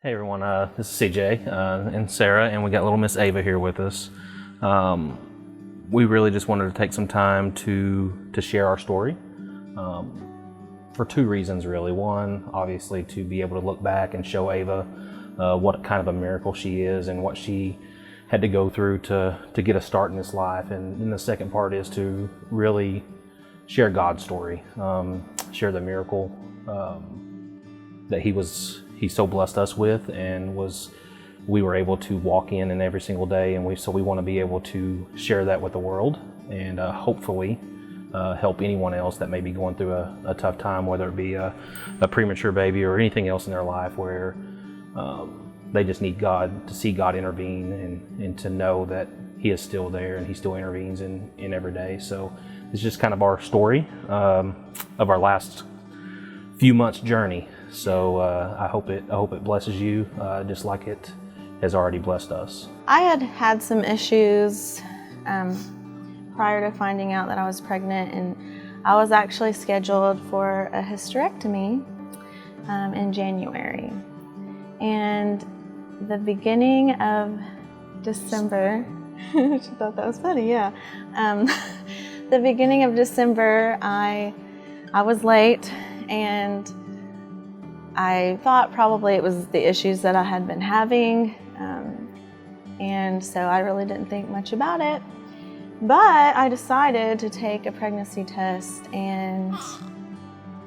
Hey everyone, this is CJ and Sarah, and we got little Miss Ava here with us. We really just wanted to take some time to share our story for two reasons really. One, obviously to be able to look back and show Ava what kind of a miracle she is and what she had to go through to get a start in this life. And then the second part is to really share God's story, share the miracle that He so blessed us with, and we were able to walk in every single day, and we want to be able to share that with the world, and hopefully help anyone else that may be going through a tough time, whether it be a premature baby or anything else in their life where they just need God, to see God intervene, and to know that He is still there and He still intervenes in every day. So it's just kind of our story of our last few months' journey. So I hope it blesses you just like it has already blessed us. I had some issues prior to finding out that I was pregnant, and I was actually scheduled for a hysterectomy in January. And the beginning of December, I thought that was funny, yeah. The beginning of December, I was late, and I thought probably it was the issues that I had been having, and so I really didn't think much about it. But I decided to take a pregnancy test, and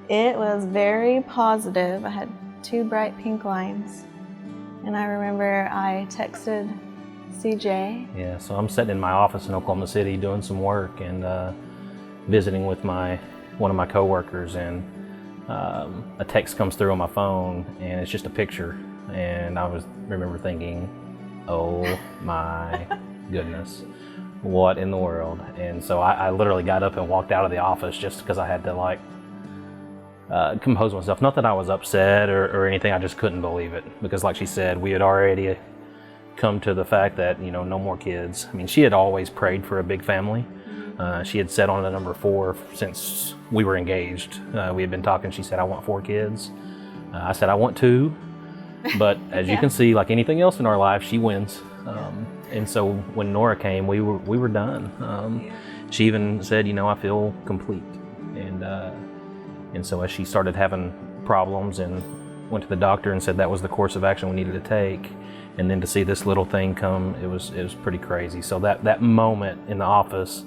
it was very positive. I had 2 bright pink lines, and I remember I texted CJ. Yeah, so I'm sitting in my office in Oklahoma City doing some work and visiting with one of my coworkers, and a text comes through on my phone, and it's just a picture, and I remember thinking, oh my goodness, what in the world? And so I literally got up and walked out of the office just because I had to compose myself. Not that I was upset or anything, I just couldn't believe it, because like she said, we had already come to the fact that, no more kids. I mean, she had always prayed for a big family. She had set on the number 4 since we were engaged. We had been talking. She said, I want 4 kids. I said, I want 2. But as you can see, like anything else in our life, she wins. And so when Nora came, we were done. She even said, I feel complete. And so as she started having problems and went to the doctor and said that was the course of action we needed to take, and then to see this little thing come, it was pretty crazy. So that moment in the office,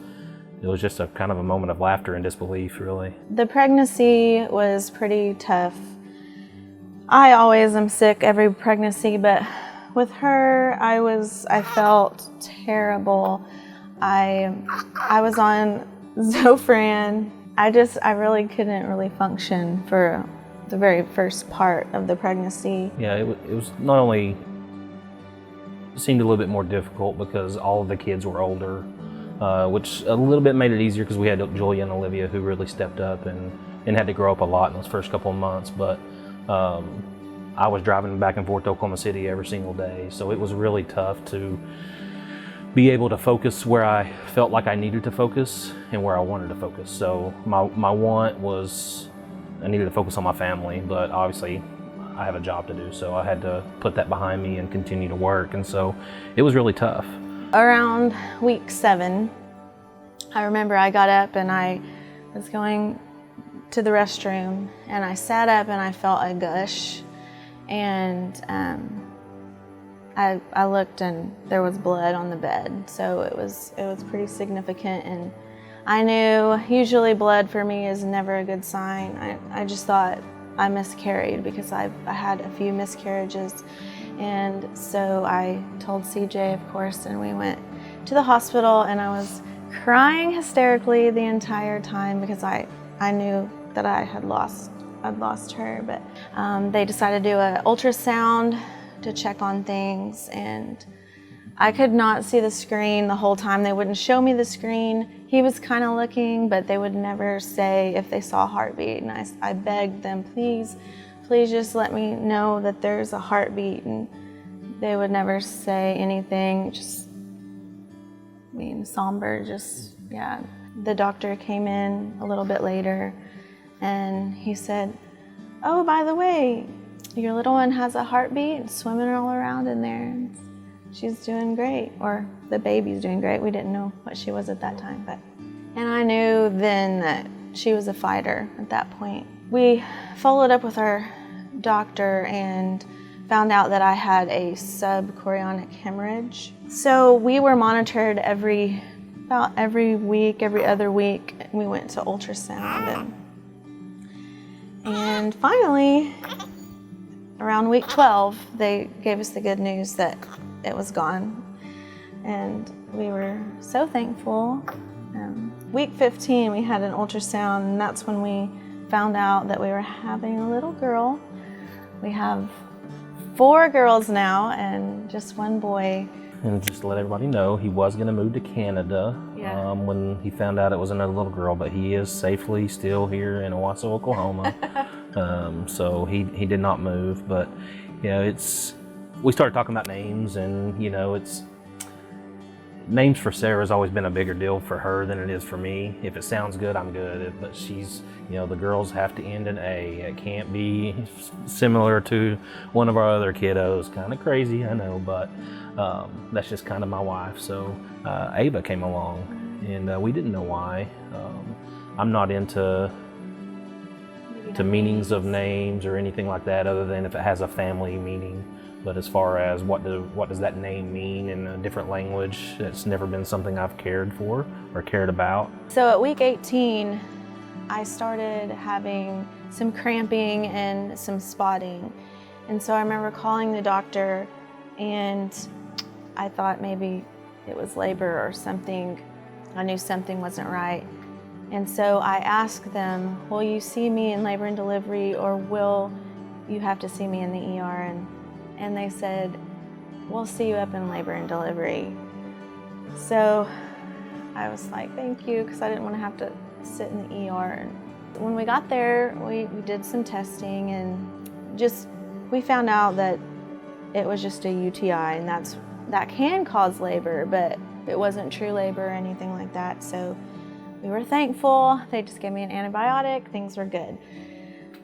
it was just a kind of a moment of laughter and disbelief, really. The pregnancy was pretty tough. I always am sick every pregnancy, but with her, I felt terrible. I was on Zofran. I really couldn't function for the very first part of the pregnancy. Yeah, it was not only seemed a little bit more difficult because all of the kids were older, which a little bit made it easier because we had Julia and Olivia who really stepped up and had to grow up a lot in those first couple of months. But I was driving back and forth to Oklahoma City every single day, so it was really tough to be able to focus where I felt like I needed to focus and where I wanted to focus. So my want was I needed to focus on my family, but obviously I have a job to do, so I had to put that behind me and continue to work, and so it was really tough. Around week 7, I remember I got up and I was going to the restroom, and I sat up and I felt a gush, and I looked and there was blood on the bed, so it was pretty significant, and I knew usually blood for me is never a good sign. I just thought I miscarried because I had a few miscarriages. And so I told CJ, of course, and we went to the hospital, and I was crying hysterically the entire time because I knew that I'd lost her. But they decided to do an ultrasound to check on things, and I could not see the screen the whole time. They wouldn't show me the screen. He was kind of looking, but they would never say if they saw a heartbeat, and I begged them, please just let me know that there's a heartbeat, and they would never say anything, just being somber, yeah. The doctor came in a little bit later, and he said, oh, by the way, your little one has a heartbeat, swimming all around in there. She's doing great, or the baby's doing great. We didn't know what she was at that time, and I knew then that she was a fighter at that point. We followed up with our doctor and found out that I had a subchorionic hemorrhage. So we were monitored about every week, every other week. We went to ultrasound, and finally, around week 12, they gave us the good news that it was gone, and we were so thankful. Week 15, we had an ultrasound, and that's when we found out that we were having a little girl. We have 4 girls now and just 1 boy. And just to let everybody know, he was going to move to Canada when he found out it was another little girl, but he is safely still here in Owasso, Oklahoma. So he did not move, but we started talking about names, and names for Sarah's always been a bigger deal for her than it is for me. If it sounds good, I'm good, but she's, the girls have to end in A. It can't be similar to one of our other kiddos. Kind of crazy, I know, but that's just kind of my wife. So Ava came along, and we didn't know why. I'm not into meanings of names or anything like that, other than if it has a family meaning. But as far as what does that name mean in a different language, it's never been something I've cared for or cared about. So at week 18, I started having some cramping and some spotting. And so I remember calling the doctor, and I thought maybe it was labor or something. I knew something wasn't right. And so I asked them, will you see me in labor and delivery, or will you have to see me in the ER? And they said, we'll see you up in labor and delivery. So I was like, thank you, because I didn't want to have to sit in the ER. When we got there, we did some testing, and we found out that it was just a UTI, and that can cause labor, but it wasn't true labor or anything like that. So we were thankful. They just gave me an antibiotic. Things were good.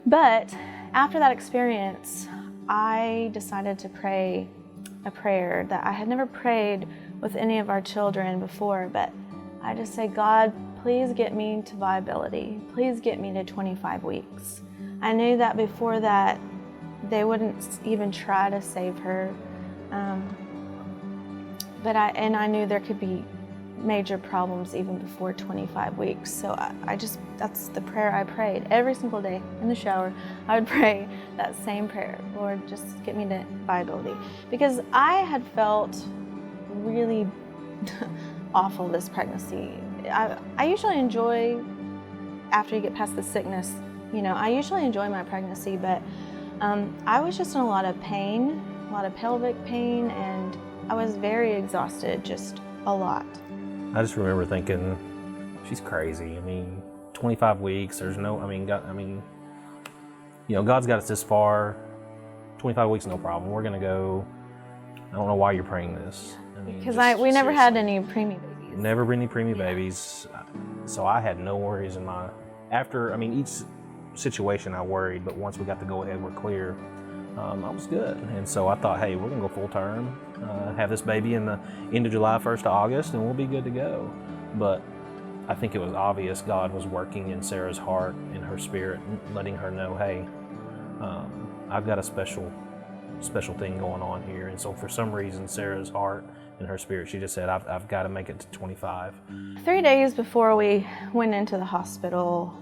But after that experience, I decided to pray a prayer that I had never prayed with any of our children before, but I just say, God, please get me to viability. Please get me to 25 weeks. I knew that before that, they wouldn't even try to save her. But I knew there could be major problems even before 25 weeks. So that's the prayer I prayed every single day in the shower. I would pray that same prayer, Lord, just get me to viability. Because I had felt really awful this pregnancy. I usually enjoy, after you get past the sickness, I usually enjoy my pregnancy, but I was just in a lot of pain, a lot of pelvic pain, and I was very exhausted, just a lot. I just remember thinking, she's crazy. 25 weeks, there's no, God's got us this far. 25 weeks, no problem. We're going to go. I don't know why you're praying this. Because we never had any preemie babies. Never any preemie babies. So I had no worries in my, each situation I worried, but once we got the go ahead, we're clear. I was good. And so I thought, hey, we're going to go full term, have this baby in the end of July, 1st of August, and we'll be good to go. But I think it was obvious God was working in Sarah's heart and her spirit, letting her know, hey, I've got a special thing going on here. And so for some reason, Sarah's heart and her spirit, she just said, I've got to make it to 25. 3 days before we went into the hospital,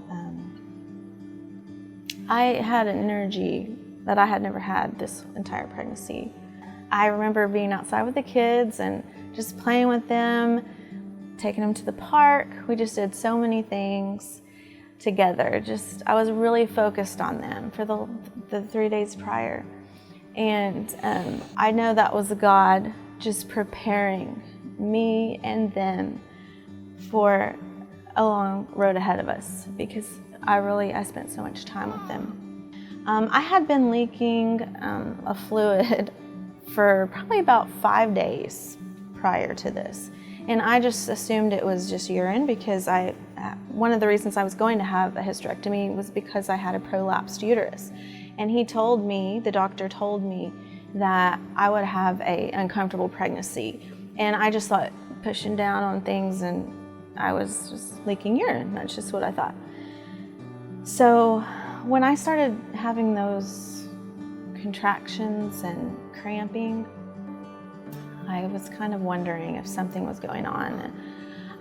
I had an energy that I had never had this entire pregnancy. I remember being outside with the kids and just playing with them, taking them to the park. We just did so many things together. I was really focused on them for the 3 days prior. And I know that was God just preparing me and them for a long road ahead of us, because I spent so much time with them. I had been leaking a fluid for probably about 5 days prior to this. And I just assumed it was just urine, because one of the reasons I was going to have a hysterectomy was because I had a prolapsed uterus. And he told me, the doctor told me, that I would have an uncomfortable pregnancy. And I just thought pushing down on things and I was just leaking urine. That's just what I thought. So when I started having those contractions and cramping, I was kind of wondering if something was going on.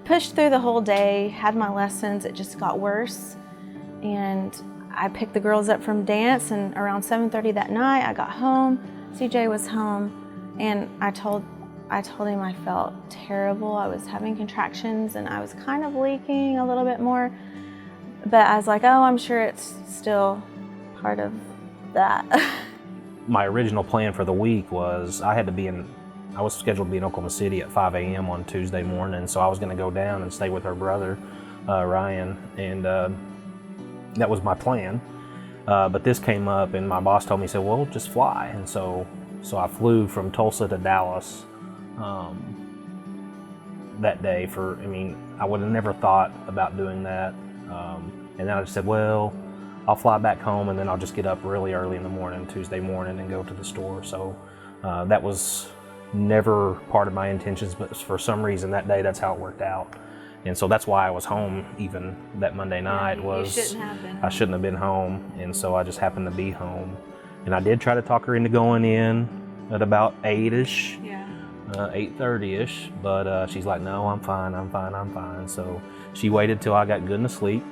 Pushed through the whole day, had my lessons, it just got worse. And I picked the girls up from dance, and around 7:30 that night I got home. CJ was home, and I told him I felt terrible. I was having contractions and I was kind of leaking a little bit more. But I was like, oh, I'm sure it's still part of that. My original plan for the week was I was scheduled to be in Oklahoma City at 5 a.m. on Tuesday morning, so I was going to go down and stay with her brother, Ryan, and that was my plan. But this came up, and my boss told me, he said, well, just fly. And so I flew from Tulsa to Dallas that day I would have never thought about doing that. And then I just said, well, I'll fly back home and then I'll just get up really early in the morning, Tuesday morning, and go to the store. So that was never part of my intentions, but for some reason that day, that's how it worked out. And so that's why I was home even that Monday night. I shouldn't have been home. And so I just happened to be home. And I did try to talk her into going in at about 8-ish. 8:30-ish, but she's like, no, I'm fine. So she waited till I got good and asleep.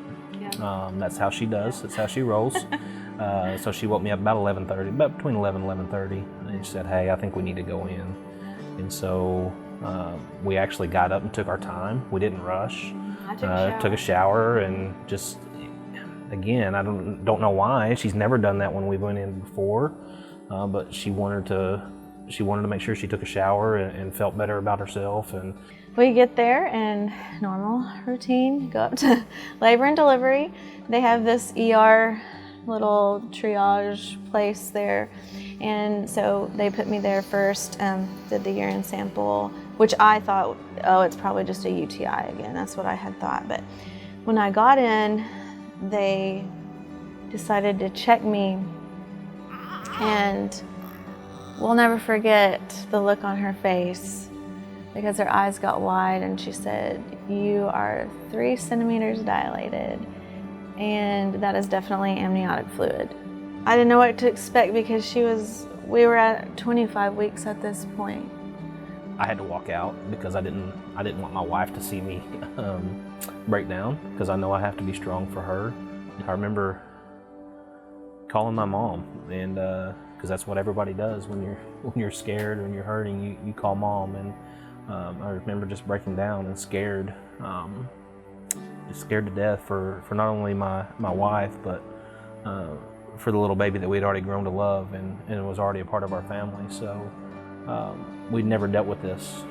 That's how she does. That's how she rolls. So she woke me up about 11:30, about between 11 and 11:30, and she said, hey, I think we need to go in. And so we actually got up and took our time. We didn't rush. Took a shower and just, again, I don't know why. She's never done that when we went in before, but she wanted to make sure she took a shower and felt better about herself. And we get there and normal routine, go up to labor and delivery. They have this ER little triage place there. And so they put me there first, did the urine sample, which I thought, oh, it's probably just a UTI again. That's what I had thought. But when I got in, they decided to check me, and we'll never forget the look on her face, because her eyes got wide and she said, you are 3 centimeters dilated, and that is definitely amniotic fluid. I didn't know what to expect because we were at 25 weeks at this point. I had to walk out because I didn't want my wife to see me break down, because I know I have to be strong for her. I remember calling my mom, and because that's what everybody does when you're scared, when you're hurting, you call mom. And I remember just breaking down and scared to death for not only my wife, but for the little baby that we'd already grown to love and it was already a part of our family. So we'd never dealt with this.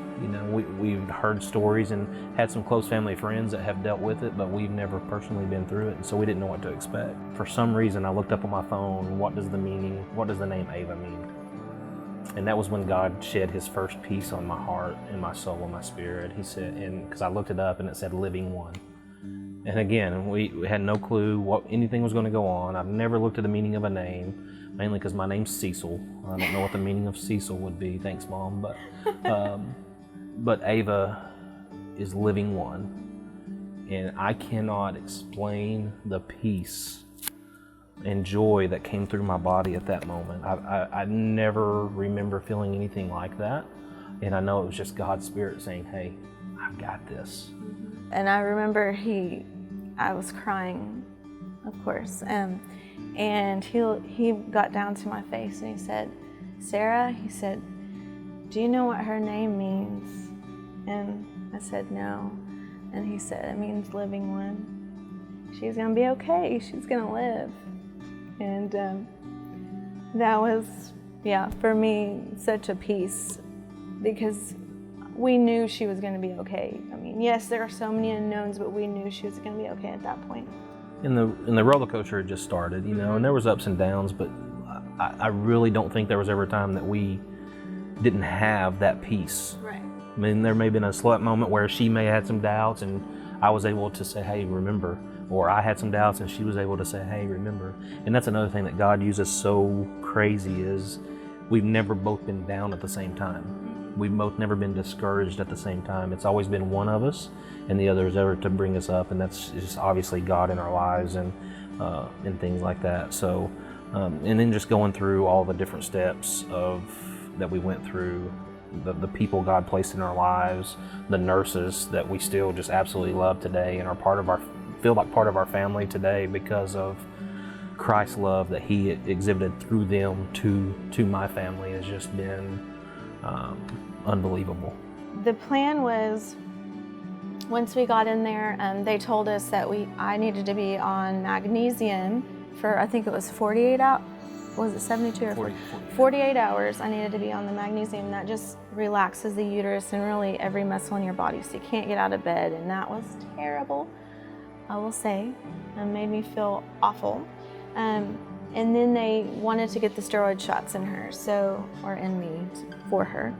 We've heard stories and had some close family friends that have dealt with it, but we've never personally been through it, and so we didn't know what to expect. For some reason, I looked up on my phone, what does the name Ava mean? And that was when God shed his first peace on my heart and my soul and my spirit. He said, and because I looked it up and it said living one. And again, we had no clue what anything was going to go on. I've never looked at the meaning of a name, mainly because my name's Cecil. I don't know what the meaning of Cecil would be. Thanks, Mom. But Ava is living one. And I cannot explain the peace and joy that came through my body at that moment. I never remember feeling anything like that. And I know it was just God's Spirit saying, hey, I've got this. And I remember I was crying, of course, and he got down to my face and he said, Sarah, he said, do you know what her name means? And I said, no. And he said, it means living one. She's gonna be okay, she's gonna live. And that was, for me, such a peace, because we knew she was gonna be okay. I mean, yes, there are so many unknowns, but we knew she was gonna be okay at that point. And the roller coaster had just started, and there was ups and downs, but I really don't think there was ever a time that we didn't have that peace. Right. I mean, there may have been a slight moment where she may have had some doubts, and I was able to say, hey, remember, or I had some doubts and she was able to say, hey, remember. And that's another thing that God uses so crazy is we've never both been down at the same time. We've both never been discouraged at the same time. It's always been one of us and the other is ever to bring us up, and that's just obviously God in our lives and things like that. So, and then just going through all the different steps that we went through, the people God placed in our lives, the nurses that we still just absolutely love today and are feel like part of our family today because of Christ's love that He exhibited through them to my family has just been unbelievable. The plan was, once we got in there, they told us that I needed to be on magnesium for, I think it was 48 hours. Was it 72 or 48 hours? I needed to be on the magnesium. That just relaxes the uterus and really every muscle in your body, so you can't get out of bed, and that was terrible, I will say. It made me feel awful. And then they wanted to get the steroid shots in her, or in me for her.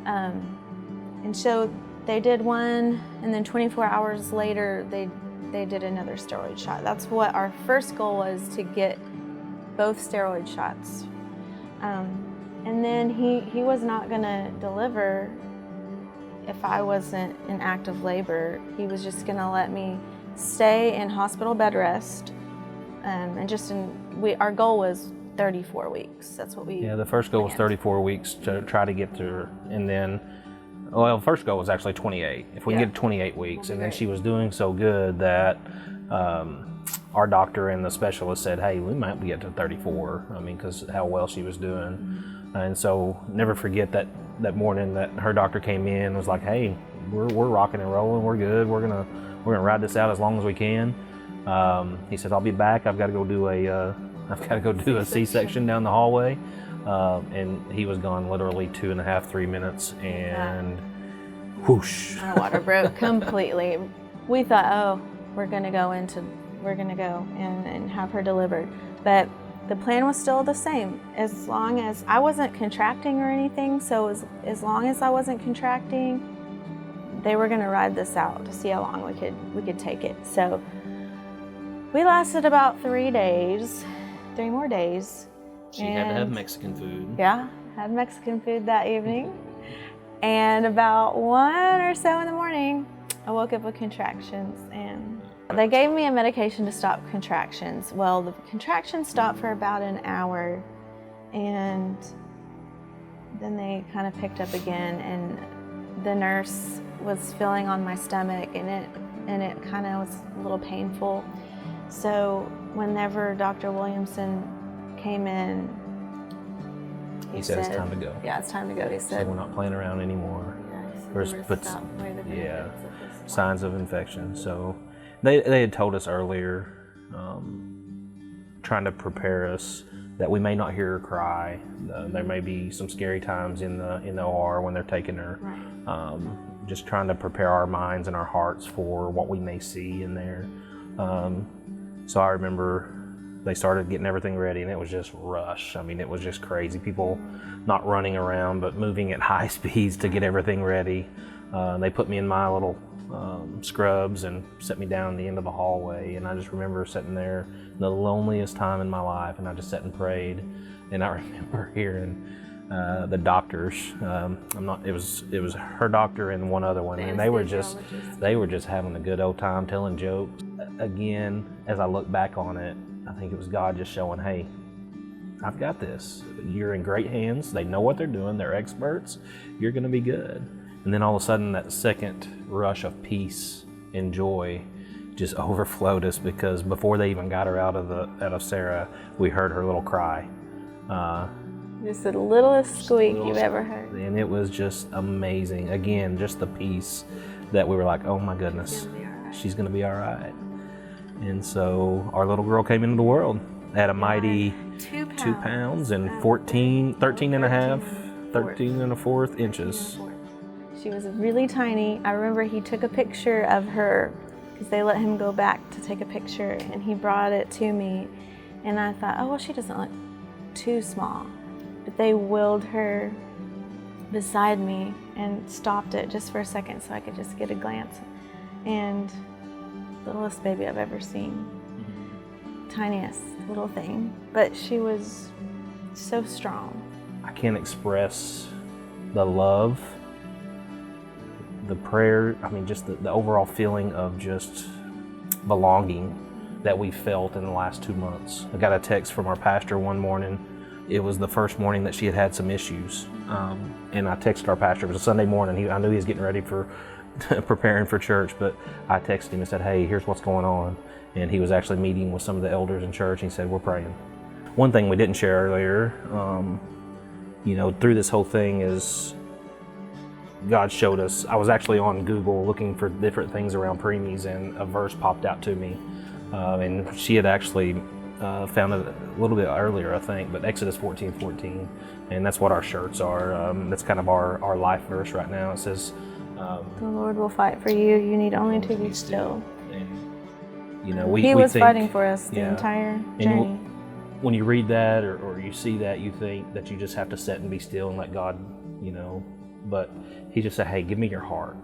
And so they did one, and then 24 hours later, they did another steroid shot. That's what our first goal was, to get both steroid shots. And then he was not gonna deliver if I wasn't in active labor. He was just gonna let me stay in hospital bed rest. Our goal was 34 weeks. That's what we. Yeah, the first goal was 34 weeks to try to get to her, and then, well, the first goal was actually 28. If we can get to 28 weeks, and then she was doing so good that our doctor and the specialist said, hey, we might get to 34. I mean, because how well she was doing. And so never forget that morning that her doctor came in and was like, hey, we're rocking and rolling, we're good, we're gonna ride this out as long as we can. He said, I'll be back. I've got to go do a C-section down the hallway. And he was gone literally 2.5, 3 minutes, and whoosh. Our water broke completely. We thought, oh, we're gonna go and have her delivered. But the plan was still the same. As long as I wasn't contracting or anything, so as long as I wasn't contracting, they were gonna ride this out to see how long we could take it. So we lasted about 3 more days. She had to have Mexican food. Yeah, had Mexican food that evening. And about 1 or so in the morning, I woke up with contractions, and they gave me a medication to stop contractions. Well, the contractions stopped for about an hour, and then they kind of picked up again, and the nurse was feeling on my stomach, and it kind of was a little painful. So whenever Dr. Williamson came in, he said it's time to go. Yeah, it's time to go. He said, we're not playing around anymore. Yeah, signs of infection. So they had told us earlier, trying to prepare us that we may not hear her cry. There may be some scary times in the OR when they're taking her. Right. Just trying to prepare our minds and our hearts for what we may see in there. So I remember they started getting everything ready, and it was just rush. I mean, it was just crazy. People not running around, but moving at high speeds to get everything ready. They put me in my little scrubs and set me down at the end of the hallway, and I just remember sitting there, the loneliest time in my life, and I just sat and prayed. And I remember hearing the doctors. It was her doctor and one other one, and they were just having a good old time telling jokes. Again, as I look back on it, I think it was God just showing, hey, I've got this. You're in great hands. They know what they're doing. They're experts. You're going to be good. And then all of a sudden, that second rush of peace and joy just overflowed us, because before they even got her out of Sarah, we heard her little cry. Just the littlest squeak you've ever heard. And it was just amazing. Again, just the peace that we were like, oh my goodness, she's going to be all right. And so our little girl came into the world at a mighty 2 pounds and 13 and a fourth inches. She was really tiny. I remember he took a picture of her, because they let him go back to take a picture, and he brought it to me. And I thought, oh, well, she doesn't look too small. But they wheeled her beside me and stopped it just for a second so I could just get a glance. And littlest baby I've ever seen. Tiniest little thing, but she was so strong. I can't express the love, the prayer, I mean, just the overall feeling of just belonging that we felt in the last 2 months. I got a text from our pastor one morning. It was the first morning that she had had some issues. And I texted our pastor. It was a Sunday morning. I knew he was getting ready for preparing for church, but I texted him and said, hey, here's what's going on. And he was actually meeting with some of the elders in church. And he said, we're praying. One thing we didn't share earlier, through this whole thing is God showed us. I was actually on Google looking for different things around preemies, and a verse popped out to me. And she had actually found it a little bit earlier, I think, but Exodus 14:14, and that's what our shirts are. That's kind of our life verse right now. It says, the Lord will fight for you. You need only to be still. And, He was think, fighting for us the entire journey. When you read that or you see that, you think that you just have to sit and be still and let God, but he just said, hey, give me your heart.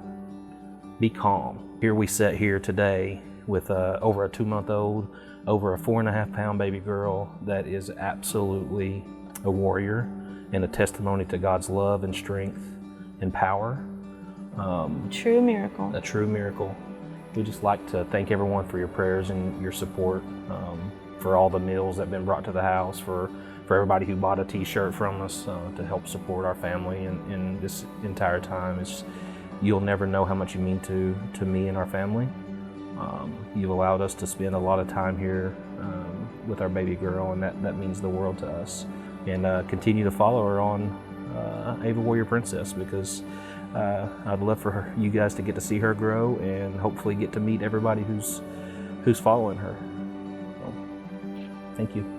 Be calm. Here we sit here today with over a 2-month-old, over a 4.5-pound baby girl that is absolutely a warrior and a testimony to God's love and strength and power. True miracle. A true miracle. We'd just like to thank everyone for your prayers and your support, for all the meals that have been brought to the house, for everybody who bought a t-shirt from us to help support our family in this entire time. You'll never know how much you mean to me and our family. You've allowed us to spend a lot of time here with our baby girl, and that means the world to us. And continue to follow her on Ava Warrior Princess, because I'd love for you guys to get to see her grow and hopefully get to meet everybody who's following her. So, thank you.